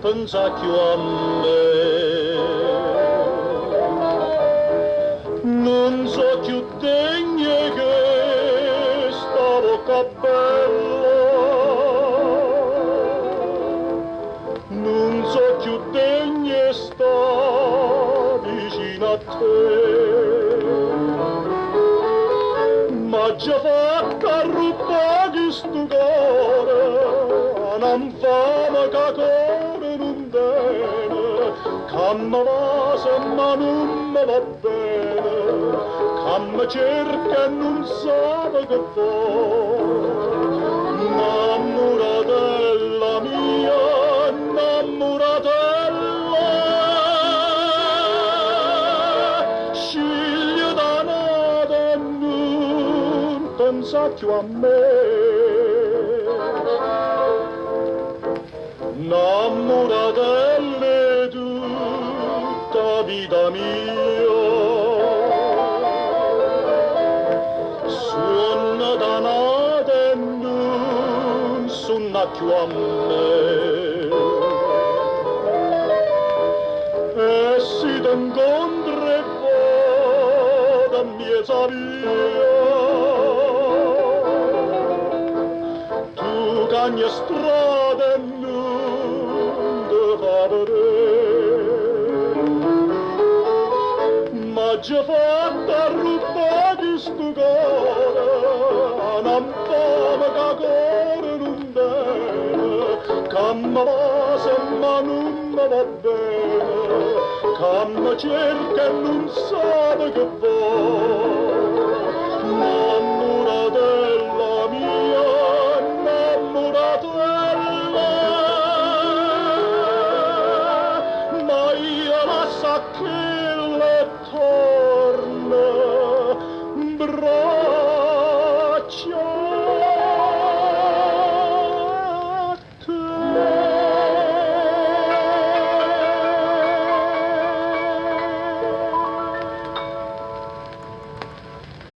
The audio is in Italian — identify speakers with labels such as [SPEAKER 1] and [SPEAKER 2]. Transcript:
[SPEAKER 1] pensa più a me. Non so più degne che sta bocca bella, non so più degne sta vicino a te, ma già fatta rubare sto cuore, non fama che cuore non bene, che mi va se ma non mi va bene, che mi cerca e non sa che fa. Innamoratella mia, innamoratella, scegli da nata e non pensa più a me. Innamoratella tutta vita mia, suona da nata e non suona più a me. E si ti incontra e va da mezza via, tu cagni strada e non ti fa vedere, ma già fatta rubare sto cuore, non fama che cuore non bene, che mi va se ma non mi va bene, che mi cerca e non sa che va.